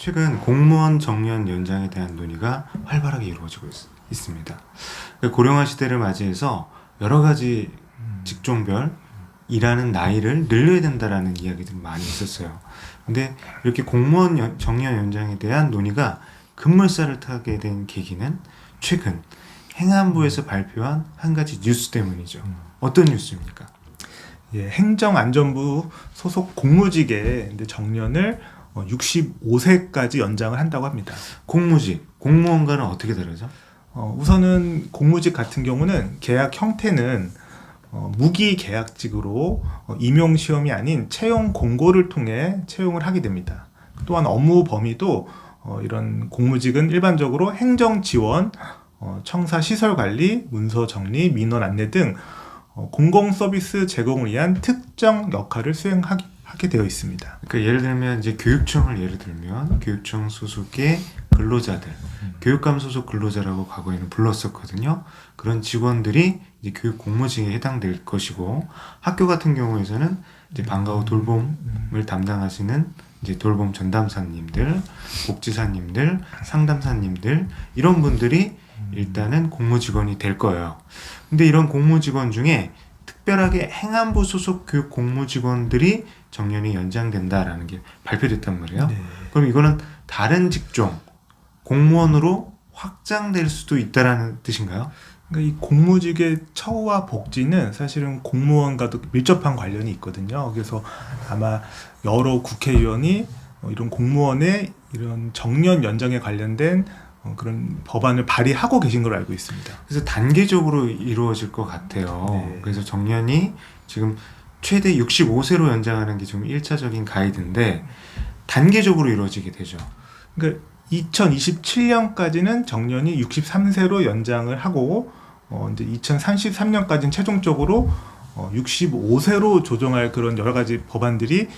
최근 공무원 정년 연장에 대한 논의가 활발하게 이루어지고 있습니다. 고령화 시대를 맞이해서 여러 가지 직종별 일하는 나이를 늘려야 된다라는 이야기들이 많이 있었어요. 근데 이렇게 공무원 정년 연장에 대한 논의가 급물살을 타게 된 계기는 최근 행안부에서 발표한 한 가지 뉴스 때문이죠. 어떤 뉴스입니까? 예, 행정안전부 소속 공무직의 정년을 65세까지 연장을 한다고 합니다. 공무직, 공무원과는 어떻게 다르죠? 우선은 공무직 같은 경우는 계약 형태는 무기계약직으로 임용 시험이 아닌 채용 공고를 통해 채용을 하게 됩니다. 또한 업무 범위도 이런 공무직은 일반적으로 행정 지원, 청사 시설 관리, 문서 정리, 민원 안내 등 공공 서비스 제공을 위한 특정 역할을 수행하게 되어 있습니다. 그러니까 예를 들면 이제 교육청을 예를 들면 교육청 소속의 근로자들, 교육감 소속 근로자라고 과거에는 불렀었거든요. 그런 직원들이 이제 교육 공무직에 해당될 것이고, 학교 같은 경우에서는 이제 방과 후 돌봄을 담당하시는 이제 돌봄 전담사님들, 복지사님들, 상담사님들 이런 분들이 일단은 공무직원이 될 거예요. 근데 이런 공무직원 중에 특별하게 행안부 소속 교육 공무직원들이 정년이 연장된다라는 게 발표됐단 말이에요. 네. 그럼 이거는 다른 직종 공무원으로 확장될 수도 있다라는 뜻인가요? 그러니까 이 공무직의 처우와 복지는 사실은 공무원과도 밀접한 관련이 있거든요. 그래서 아마 여러 국회의원이 이런 공무원의 이런 정년 연장에 관련된 그런 법안을 발의하고 계신 걸로 알고 있습니다. 그래서 단계적으로 이루어질 것 같아요. 네. 그래서 정년이 지금 최대 65세로 연장하는 게 좀 1차적인 가이드인데 단계적으로 이루어지게 되죠. 그러니까 2027년까지는 정년이 63세로 연장을 하고 이제 2033년까지는 최종적으로 65세로 조정할 그런 여러 가지 법안들이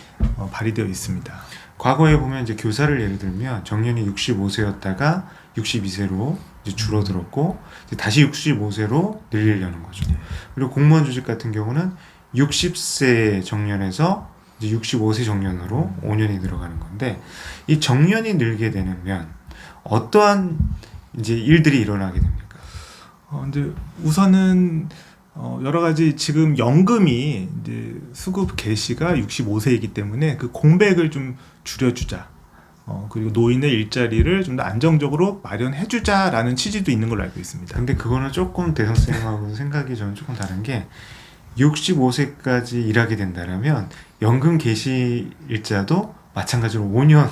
발의되어 있습니다. 과거에 보면 이제 교사를 예를 들면 정년이 65세였다가 62세로 이제 줄어들었고 이제 다시 65세로 늘리려는 거죠. 그리고 공무원 조직 같은 경우는 60세 정년에서 이제 65세 정년으로 5년이 들어가는 건데, 이 정년이 늘게 되면 어떠한 이제 일들이 일어나게 됩니까? 이제 우선은 여러 가지 지금 연금이 이제 수급 개시가 65세이기 때문에 그 공백을 좀 줄여주자. 그리고 노인의 일자리를 좀 더 안정적으로 마련해주자라는 취지도 있는 걸로 알고 있습니다. 근데 그거는 조금 대선생님하고 생각이 저는 조금 다른 게, 65세까지 일하게 된다면 연금 개시 일자도 마찬가지로 5년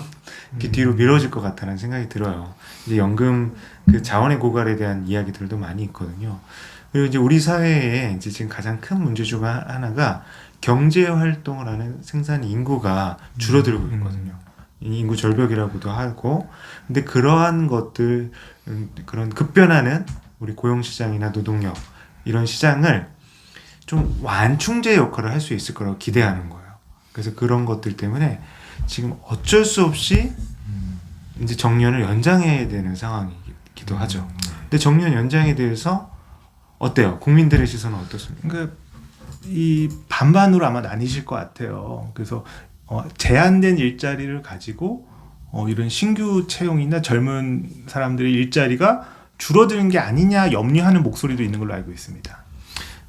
이렇게 뒤로 미뤄질 것 같다는 생각이 들어요. 이제 연금 그 자원의 고갈에 대한 이야기들도 많이 있거든요. 그리고 이제 우리 사회에 이제 지금 가장 큰 문제 중 하나가 경제 활동을 하는 생산 인구가 줄어들고 있거든요. 인구 절벽이라고도 하고, 근데 그러한 것들, 그런 급변하는 우리 고용시장이나 노동력 이런 시장을 좀 완충제 역할을 할 수 있을 거라고 기대하는 거예요. 그래서 그런 것들 때문에 지금 어쩔 수 없이 이제 정년을 연장해야 되는 상황이기도 하죠. 근데 정년 연장에 대해서 어때요? 국민들의 시선은 어떻습니까? 그러니까 이 반반으로 아마 나뉘실 것 같아요. 그래서 제한된 일자리를 가지고 이런 신규 채용이나 젊은 사람들의 일자리가 줄어드는 게 아니냐 염려하는 목소리도 있는 걸로 알고 있습니다.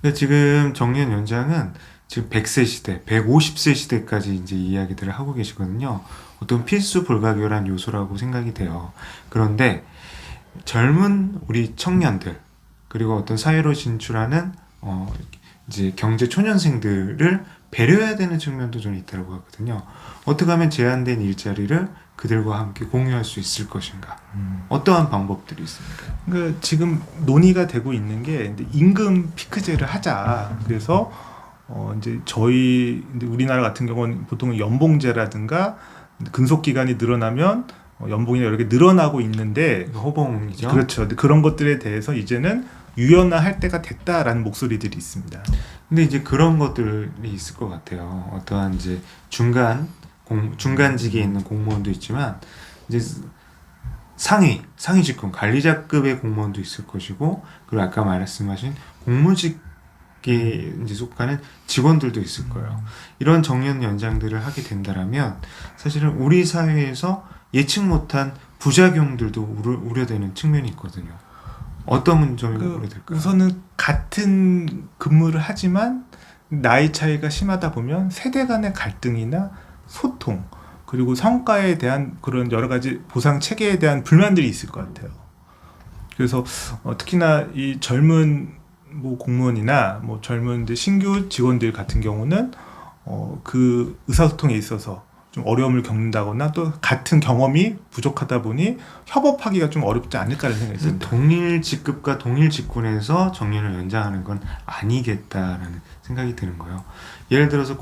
근데 지금 정년 연장은 지금 100세 시대, 150세 시대까지 이제 이야기들을 하고 계시거든요. 어떤 필수 불가결한 요소라고 생각이 돼요. 그런데 젊은 우리 청년들, 그리고 어떤 사회로 진출하는 이제 경제 초년생들을 배려해야 되는 측면도 좀 있다고 하거든요. 어떻게 하면 제한된 일자리를 그들과 함께 공유할 수 있을 것인가? 어떠한 방법들이 있습니까? 그러니까 지금 논의가 되고 있는 게 임금 피크제를 하자. 그래서 이제 우리나라 같은 경우는 보통 연봉제라든가 근속 기간이 늘어나면 연봉이 여러 개 늘어나고 있는데, 호봉이죠. 그렇죠. 그런 것들에 대해서 이제는 유연화할 때가 됐다라는 목소리들이 있습니다. 근데 이제 그런 것들이 있을 것 같아요. 어떠한 이제 중간직에 있는 공무원도 있지만, 이제 상위 직군, 관리자급의 공무원도 있을 것이고, 그리고 아까 말씀하신 공무직에 이제 속하는 직원들도 있을 거예요. 이런 정년 연장들을 하게 된다라면 사실은 우리 사회에서 예측 못한 부작용들도 우려되는 측면이 있거든요. 어떤 점이 우려될까요? 우선은 같은 근무를 하지만 나이 차이가 심하다 보면 세대 간의 갈등이나 소통 그리고 성과에 대한 그런 여러 가지 보상 체계에 대한 불만들이 있을 것 같아요. 그래서 특히나 이 젊은 뭐 공무원이나 뭐 젊은 이제 신규 직원들 같은 경우는 그 의사소통에 있어서 좀 어려움을 겪는다거나 또 같은 경험이 부족하다 보니 협업하기가 좀 어렵지 않을까라는 생각이 듭니다. 동일 직급과 동일 직군에서 정년을 연장하는 건 아니겠다라는 생각이 드는 거예요. 예를 들어서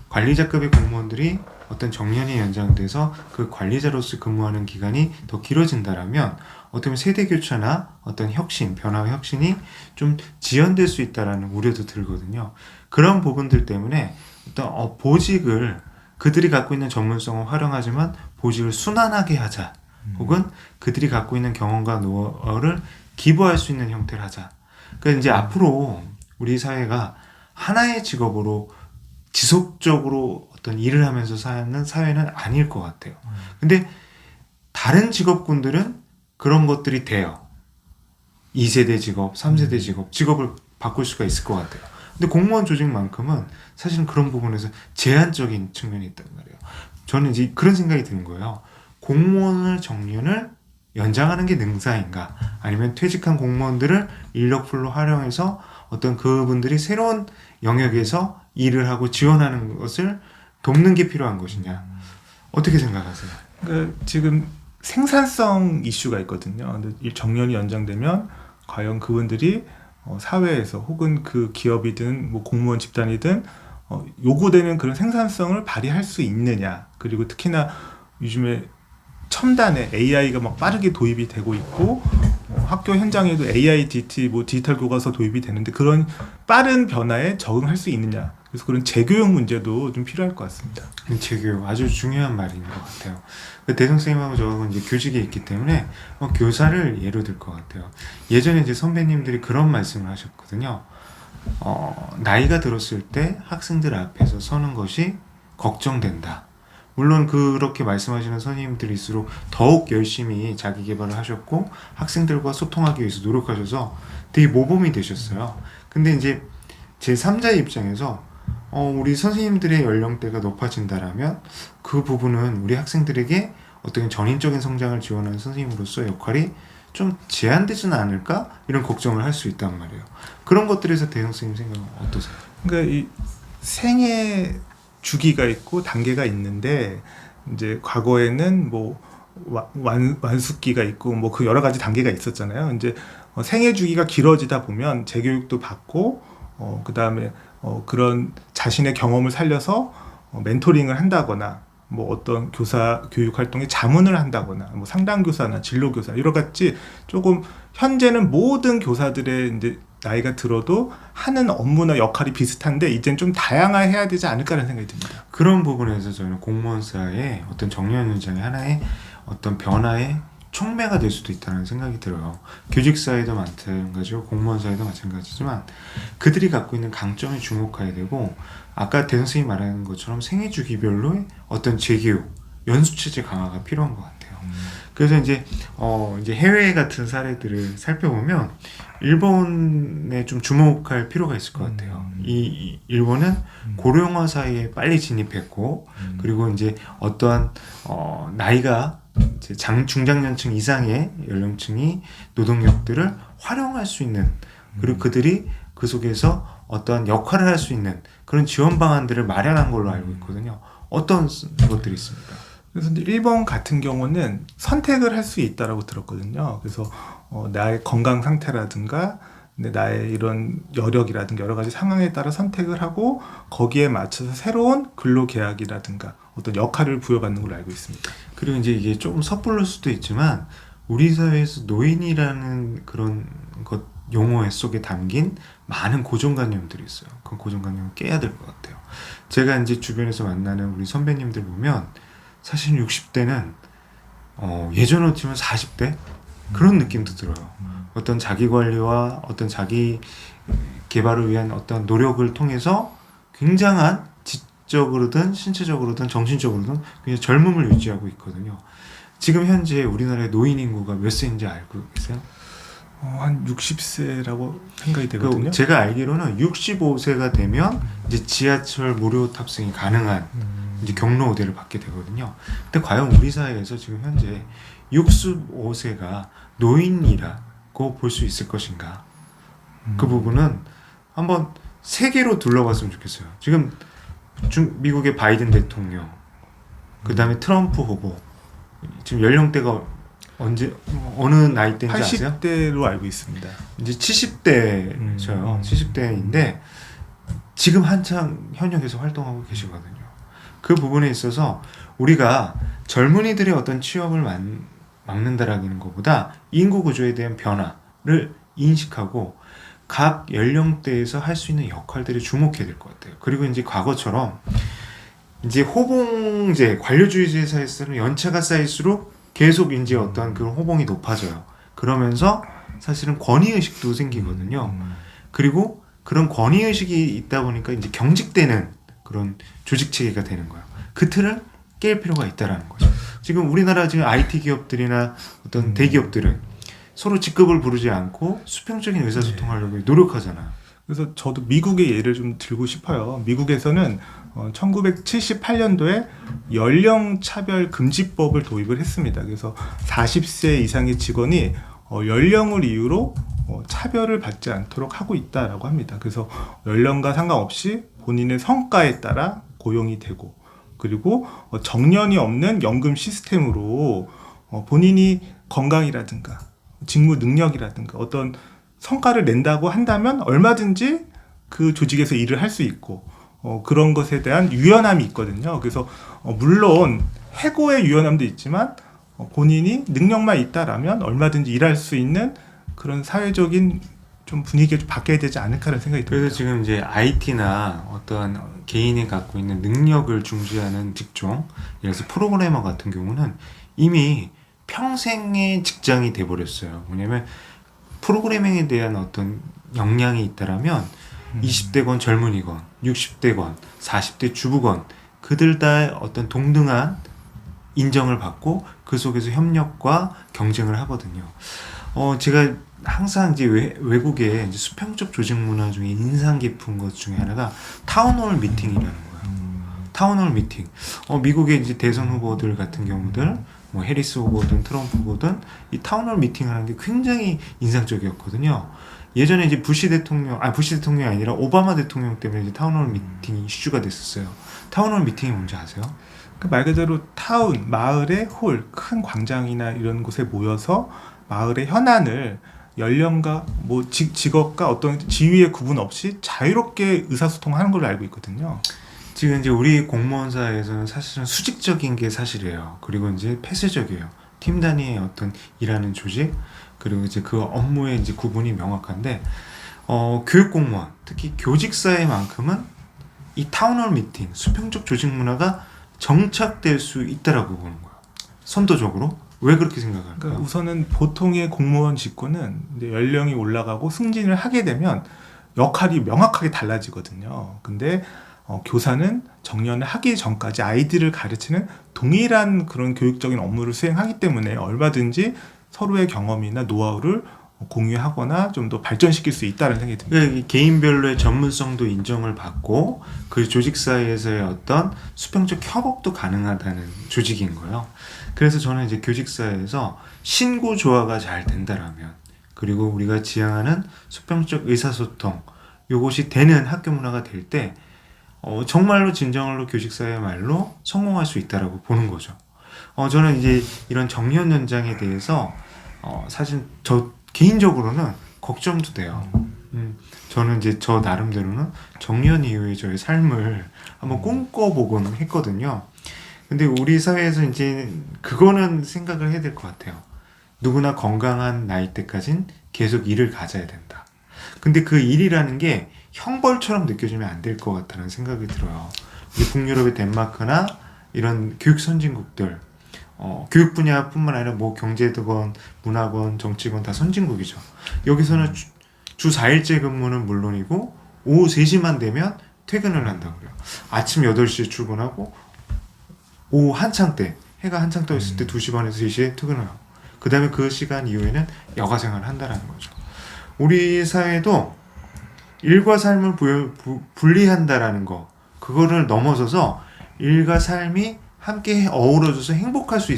관리자급의 공무원들이 어떤 정년이 연장돼서 그 관리자로서 근무하는 기간이 더 길어진다라면 어떻게 보면 세대 교체나 어떤 혁신, 변화 혁신이 좀 지연될 수 있다라는 우려도 들거든요. 그런 부분들 때문에 어떤 보직을 그들이 갖고 있는 전문성을 활용하지만 보직을 순환하게 하자. 혹은 그들이 갖고 있는 경험과 노하우를 기부할 수 있는 형태를 하자. 그러니까 이제 앞으로 우리 사회가 하나의 직업으로 지속적으로 어떤 일을 하면서 사는 사회는 아닐 것 같아요. 근데 다른 직업군들은 그런 것들이 돼요. 2세대 직업, 3세대 직업을 바꿀 수가 있을 것 같아요. 근데 공무원 조직만큼은 사실은 그런 부분에서 제한적인 측면이 있단 말이에요. 저는 이제 그런 생각이 드는 거예요. 공무원을 정년을 연장하는 게 능사인가? 아니면 퇴직한 공무원들을 인력풀로 활용해서 어떤 그분들이 새로운 영역에서 일을 하고 지원하는 것을 돕는 게 필요한 것이냐? 어떻게 생각하세요? 그러니까 지금 생산성 이슈가 있거든요. 근데 이 정년이 연장되면 과연 그분들이 사회에서 혹은 그 기업이든 뭐 공무원 집단이든 요구되는 그런 생산성을 발휘할 수 있느냐. 그리고 특히나 요즘에 첨단의 AI가 막 빠르게 도입이 되고 있고 학교 현장에도 AIDT 뭐 디지털 교과서 도입이 되는데 그런 빠른 변화에 적응할 수 있느냐. 그래서 그런 재교육 문제도 좀 필요할 것 같습니다. 재교육 아주 중요한 말인 것 같아요. 대성 선생님하고 저하고 이제 교직에 있기 때문에 교사를 예로 들 것 같아요. 예전에 이제 선배님들이 그런 말씀을 하셨거든요. 나이가 들었을 때 학생들 앞에서 서는 것이 걱정된다. 물론 그렇게 말씀하시는 선생님들일수록 더욱 열심히 자기 개발을 하셨고 학생들과 소통하기 위해서 노력하셔서 되게 모범이 되셨어요. 근데 이제 제 3자의 입장에서 우리 선생님들의 연령대가 높아진다라면 그 부분은 우리 학생들에게 어떤 전인적인 성장을 지원하는 선생님으로서 역할이 좀 제한되지는 않을까? 이런 걱정을 할 수 있단 말이에요. 그런 것들에서 대성 선생님 생각은 어떠세요? 그러니까 이 생애 주기가 있고 단계가 있는데 이제 과거에는 뭐 완숙기가 있고 뭐 그 여러 가지 단계가 있었잖아요. 이제 생애 주기가 길어지다 보면 재교육도 받고 그다음에 그런 자신의 경험을 살려서 멘토링을 한다거나 뭐 어떤 교사 교육 활동에 자문을 한다거나 뭐 상담 교사나 진로 교사 여러 가지 조금 현재는 모든 교사들의 이제 나이가 들어도 하는 업무나 역할이 비슷한데 이제는 좀 다양화해야 되지 않을까라는 생각이 듭니다. 그런 부분에서 저는 공무원사의 어떤 정년 연장의 하나의 어떤 변화의 촉매가 될 수도 있다는 생각이 들어요. 교직사회도 마찬가지고 공무원사회도 마찬가지지만 그들이 갖고 있는 강점에 주목해야 되고 아까 대 선생님이 말하는 것처럼 생애 주기별로의 어떤 재교육, 연수체제 강화가 필요한 것 같아요. 그래서 이제 해외 같은 사례들을 살펴보면 일본에 좀 주목할 필요가 있을 것 같아요. 이 일본은 고령화 사회에 빨리 진입했고 그리고 이제 어떠한 나이가 이제 중장년층 이상의 연령층이 노동력들을 활용할 수 있는 그리고 그들이 그 속에서 어떠한 역할을 할 수 있는 그런 지원 방안들을 마련한 걸로 알고 있거든요. 어떤 것들이 있습니까? 그래서 일본 같은 경우는 선택을 할 수 있다라고 들었거든요. 그래서 나의 건강 상태라든가 나의 이런 여력이라든가 여러 가지 상황에 따라 선택을 하고 거기에 맞춰서 새로운 근로계약이라든가 어떤 역할을 부여받는 걸로 알고 있습니다. 그리고 이제 이게 조금 섣부를 수도 있지만 우리 사회에서 노인이라는 그런 것 용어 속에 담긴 많은 고정관념들이 있어요. 그 고정관념을 깨야 될 것 같아요. 제가 이제 주변에서 만나는 우리 선배님들 보면 사실 60대는 예전으로 치면 40대 그런 느낌도 들어요. 어떤 자기 관리와 어떤 자기 개발을 위한 어떤 노력을 통해서 굉장한 조직적으로든 신체적으로든 정신적으로든 그냥 젊음을 유지하고 있거든요. 지금 현재 우리나라의 노인 인구가 몇 세인지 알고 계세요? 한 60세라고 생각이 되거든요. 제가 알기로는 65세가 되면 이제 지하철 무료 탑승이 가능한 이제 경로 우대를 받게 되거든요. 근데 과연 우리 사회에서 지금 현재 65세가 노인이라고 볼 수 있을 것인가? 그 부분은 한번 세계로 둘러봤으면 좋겠어요. 지금 미국의 바이든 대통령, 그 다음에 트럼프 후보, 지금 연령대가 어느 나이대인지 아세요? 80대로 알고 있습니다. 이제 70대죠. 70대인데 지금 한창 현역에서 활동하고 계시거든요. 그 부분에 있어서 우리가 젊은이들의 어떤 취업을 막는다라는 것보다 인구 구조에 대한 변화를 인식하고 각 연령대에서 할 수 있는 역할들을 주목해야 될 것 같아요. 그리고 이제 과거처럼 이제 호봉제, 관료주의 사회에서는 연차가 쌓일수록 계속 이제 어떤 그런 호봉이 높아져요. 그러면서 사실은 권위의식도 생기거든요. 그리고 그런 권위의식이 있다 보니까 이제 경직되는 그런 조직 체계가 되는 거예요. 그 틀을 깰 필요가 있다라는 거죠. 지금 우리나라 지금 IT 기업들이나 어떤 대기업들은 서로 직급을 부르지 않고 수평적인 의사소통하려고 노력하잖아요. 그래서 저도 미국의 예를 좀 들고 싶어요. 미국에서는 1978년도에 연령 차별 금지법을 도입을 했습니다. 그래서 40세 이상의 직원이 연령을 이유로 차별을 받지 않도록 하고 있다라고 합니다. 그래서 연령과 상관없이 본인의 성과에 따라 고용이 되고, 그리고 정년이 없는 연금 시스템으로 본인이 건강이라든가 직무 능력이라든가 어떤 성과를 낸다고 한다면 얼마든지 그 조직에서 일을 할 수 있고, 그런 것에 대한 유연함이 있거든요. 그래서 물론 해고의 유연함도 있지만 본인이 능력만 있다라면 얼마든지 일할 수 있는 그런 사회적인 좀 분위기가 좀 바뀌어야 되지 않을까라는 생각이 듭니다. 그래서 지금 이제 IT나 어떠한 개인이 갖고 있는 능력을 중시하는 직종, 예를 들어서 프로그래머 같은 경우는 이미 평생의 직장이 돼버렸어요. 뭐냐면 프로그래밍에 대한 어떤 역량이 있다라면 20대건 젊은이건 60대건 40대 주부건 그들 다 어떤 동등한 인정을 받고 그 속에서 협력과 경쟁을 하거든요. 제가 항상 이제 외국의 이제 수평적 조직 문화 중에 인상 깊은 것 중에 하나가 타운홀 미팅이라는 거예요. 타운홀 미팅. 미국의 이제 대선 후보들 같은 경우들, 뭐 해리스 후보든 트럼프 후보든 이 타운홀 미팅하는 게 굉장히 인상적이었거든요. 예전에 이제 부시 대통령이 아니라 오바마 대통령 때문에 이제 타운홀 미팅이 이슈가 됐었어요. 타운홀 미팅이 뭔지 아세요? 그 말 그대로 타운, 마을의 홀, 큰 광장이나 이런 곳에 모여서 마을의 현안을 연령과 뭐 직업과 어떤 지위의 구분 없이 자유롭게 의사소통하는 걸로 알고 있거든요. 지금 이제 우리 공무원사에서는 사실은 수직적인 게 사실이에요. 그리고 이제 폐쇄적이에요. 팀 단위의 어떤 일하는 조직, 그리고 이제 그 업무의 이제 구분이 명확한데, 교육 공무원, 특히 교직사회만큼은 이 타운홀 미팅, 수평적 조직 문화가 정착될 수 있다라고 보는 거예요. 선도적으로. 왜 그렇게 생각할까요? 그러니까 우선은 보통의 공무원 직군은 이제 연령이 올라가고 승진을 하게 되면 역할이 명확하게 달라지거든요. 근데 교사는 정년을 하기 전까지 아이들을 가르치는 동일한 그런 교육적인 업무를 수행하기 때문에 얼마든지 서로의 경험이나 노하우를 공유하거나 좀 더 발전시킬 수 있다는 생각이 듭니다. 그러니까 개인별로의 전문성도 인정을 받고 그 조직 사이에서의 어떤 수평적 협업도 가능하다는 조직인 거예요. 그래서 저는 이제 교직 사회에서 신구 조화가 잘 된다라면, 그리고 우리가 지향하는 수평적 의사소통 요것이 되는 학교 문화가 될 때 정말로 진정으로 교직 사회야말로 성공할 수 있다라고 보는 거죠. 저는 이제 이런 정년 연장에 대해서 사실 저 개인적으로는 걱정도 돼요. 저는 이제 저 나름대로는 정년 이후의 저의 삶을 한번 꿈꿔보곤 했거든요. 근데 우리 사회에서 이제 그거는 생각을 해야 될 것 같아요. 누구나 건강한 나이 때까진 계속 일을 가져야 된다. 근데 그 일이라는 게 형벌처럼 느껴지면 안 될 것 같다는 생각이 들어요. 이제 북유럽의 덴마크나 이런 교육 선진국들, 교육 분야뿐만 아니라 뭐 경제든 문화건 정치건 다 선진국이죠. 여기서는 주 4일제 근무는 물론이고 오후 3시만 되면 퇴근을 한다고 그래요. 아침 8시에 출근하고 오후 한창 때 해가 한창 떠 있을 때 2시 반에서 3시에 퇴근을 하고 그 다음에 그 시간 이후에는 여가 생활을 한다는 거죠. 우리 사회도 일과 삶을 분리한다라는 거 그거를 넘어서서 일과 삶이 함께 어우러져서 행복할 수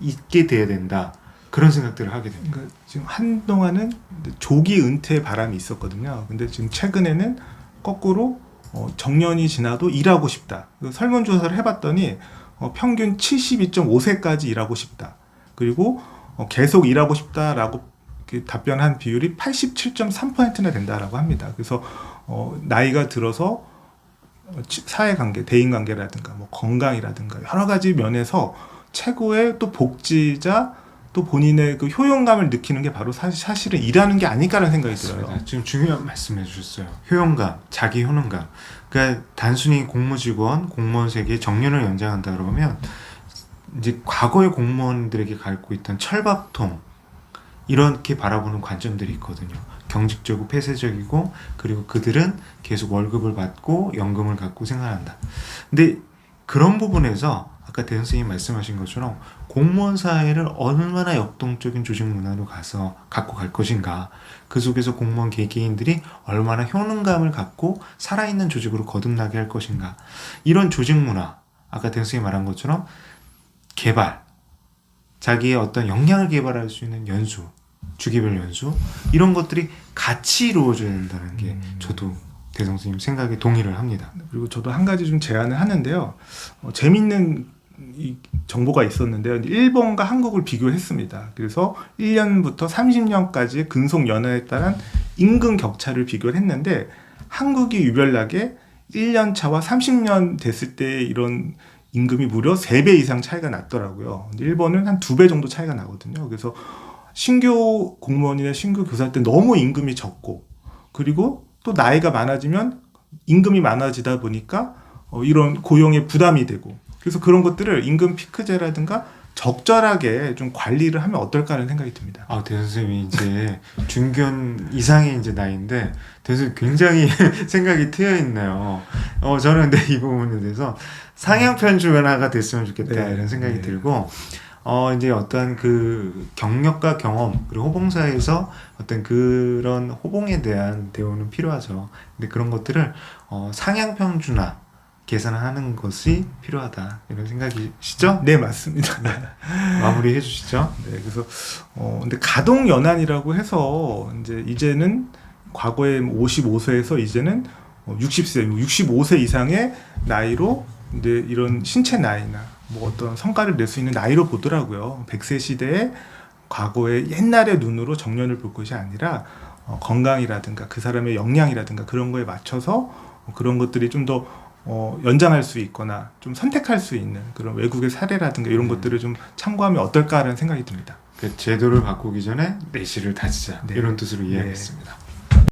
있게 돼야 된다. 그런 생각들을 하게 됩니다. 그러니까 지금 한동안은 조기 은퇴 바람이 있었거든요. 근데 지금 최근에는 거꾸로 정년이 지나도 일하고 싶다. 설문조사를 해봤더니 평균 72.5세까지 일하고 싶다. 그리고 계속 일하고 싶다라고 답변한 비율이 87.3%나 된다라고 합니다. 그래서 나이가 들어서 사회관계, 대인관계라든가 뭐 건강이라든가 여러 가지 면에서 최고의 또 복지자 또 본인의 그 효용감을 느끼는 게 바로 사실은 일하는 게 아닐까라는 생각이 들어요. 지금 중요한 말씀해 주셨어요. 효용감, 자기 효능감. 그러니까 단순히 공무직원, 공무원 세계의 정년을 연장한다 그러면 이제 과거의 공무원들에게 갖고 있던 철밥통 이렇게 바라보는 관점들이 있거든요. 경직적이고 폐쇄적이고 그리고 그들은 계속 월급을 받고 연금을 갖고 생활한다. 근데 그런 부분에서 아까 대 선생님이 말씀하신 것처럼 공무원 사회를 얼마나 역동적인 조직 문화로 갖고 갈 것인가, 그 속에서 공무원 개개인들이 얼마나 효능감을 갖고 살아있는 조직으로 거듭나게 할 것인가, 이런 조직 문화, 아까 대 선생님이 말한 것처럼 개발, 자기의 어떤 역량을 개발할 수 있는 연수, 주기별 연수, 이런 것들이 같이 이루어져야 된다는 게 저도 대 선생님 생각에 동의를 합니다. 그리고 저도 한 가지 좀 제안을 하는데요. 재밌는 이 정보가 있었는데요. 일본과 한국을 비교했습니다. 그래서 1년부터 30년까지 근속 연하에 따른 임금 격차를 비교를 했는데 한국이 유별나게 1년 차와 30년 됐을 때 이런 임금이 무려 3배 이상 차이가 났더라고요. 일본은 한 2배 정도 차이가 나거든요. 그래서 신규 공무원이나 신규 교사 때 너무 임금이 적고, 그리고 또 나이가 많아지면 임금이 많아지다 보니까 이런 고용에 부담이 되고, 그래서 그런 것들을 임금 피크제라든가 적절하게 좀 관리를 하면 어떨까라는 생각이 듭니다. 대 선생님이 이제 중견 이상의 이제 나이인데, 대 선생님 굉장히 생각이 트여 있네요. 저는 근데 이 부분에 대해서 상향 편준화가 됐으면 좋겠다, 네, 이런 생각이 네. 들고, 이제 어떤 그 경력과 경험, 그리고 호봉사에서 어떤 그런 호봉에 대한 대우는 필요하죠. 근데 그런 것들을 상향 편준화 계산하는 것이 필요하다, 이런 생각이시죠? 네, 맞습니다. 마무리해 주시죠. 네, 그래서 근데 가동 연한이라고 해서 이제는 과거에 55세에서 이제는 60세, 65세 이상의 나이로 이제 이런 신체 나이나 뭐 어떤 성과를 낼 수 있는 나이로 보더라고요. 100세 시대에 과거의 옛날의 눈으로 정년을 볼 것이 아니라 건강이라든가 그 사람의 역량이라든가 그런 거에 맞춰서 그런 것들이 좀 더 연장할 수 있거나 좀 선택할 수 있는 그런 외국의 사례라든가 이런 것들을 좀 참고하면 어떨까라는 생각이 듭니다. 그 제도를 바꾸기 전에 내실을 다지자, 네. 이런 뜻으로 네. 이해하겠습니다.